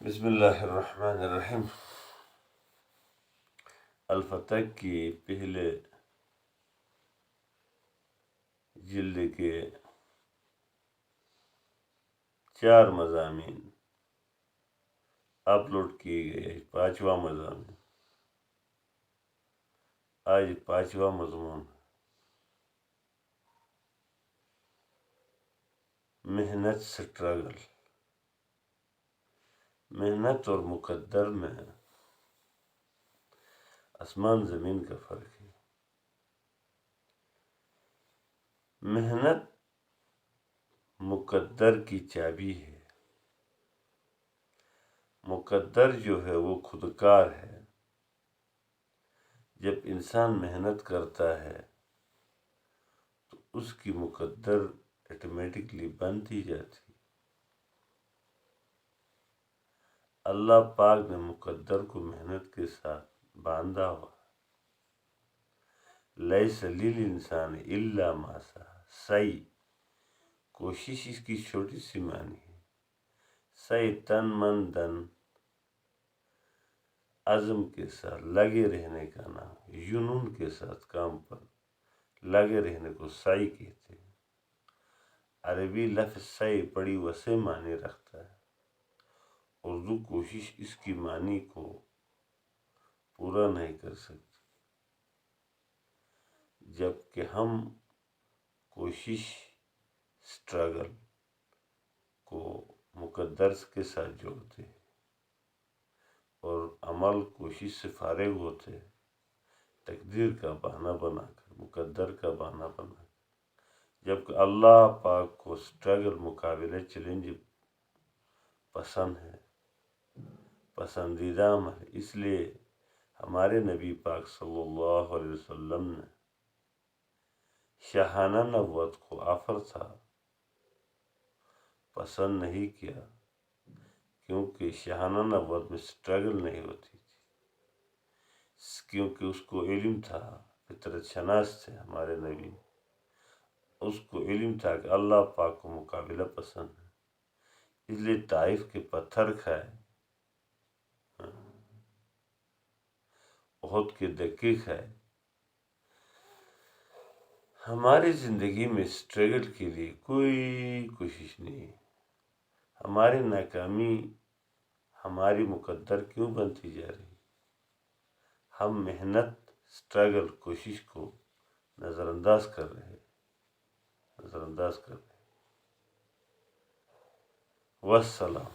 بسم اللہ الرحمن الرحیم۔ الفتح کی پہلے جلد کے 4 مضامین اپلوڈ کیے گئے۔ 5واں مضامین، آج 5واں مضمون محنت سٹرگل۔ محنت اور مقدر میں آسمان زمین کا فرق ہے۔ محنت مقدر کی چابی ہے۔ مقدر جو ہے وہ خودکار ہے۔ جب انسان محنت کرتا ہے تو اس کی مقدر آٹومیٹکلی بنتی جاتی۔ اللہ پاک نے مقدر کو محنت کے ساتھ باندھا ہوا۔ لیس للانسان الا ما سعی۔ سعی کوشش اس کی چھوٹی سی معنی ہے۔ سعی تن من دن عزم کے ساتھ لگے رہنے کا نام ہے۔ جنون کے ساتھ کام پر لگے رہنے کو سعی کہتے ہیں۔ عربی لفظ سعی بڑی وسیع معنی رکھتا ہے۔ اردو کوشش اس کی معنی کو پورا نہیں کر سکتی، جبکہ ہم کوشش سٹرگل کو مقدر کے ساتھ جوڑتے ہیں اور عمل کوشش سے فارغ ہوتے ہیں، تقدیر کا بہانہ بنا کر، مقدر کا بہانہ بنا کر۔ جبکہ اللہ پاک کو سٹرگل، مقابلہ، چیلنج پسند ہے، پسندیدہ عمل ہے۔ اس لیے ہمارے نبی پاک صلی اللہ علیہ وسلم نے شاہانہ نبوت کو آفر تھا، پسند نہیں کیا، کیونکہ شاہانہ نبوت میں سٹرگل نہیں ہوتی تھی، کیونکہ اس کو علم تھا، فطرت شناس تھے ہمارے نبی، اس کو علم تھا کہ اللہ پاک کو مقابلہ پسند ہے، اس لیے طائف کے پتھر کھائے، احد کے دھکے کھائے۔ ہماری زندگی میں سٹرگل کے لیے کوئی کوشش نہیں ہے۔ ہماری ناکامی ہماری مقدر کیوں بنتی جا رہی؟ ہم محنت، سٹرگل، کوشش کو نظر انداز کر رہے۔ والسلام۔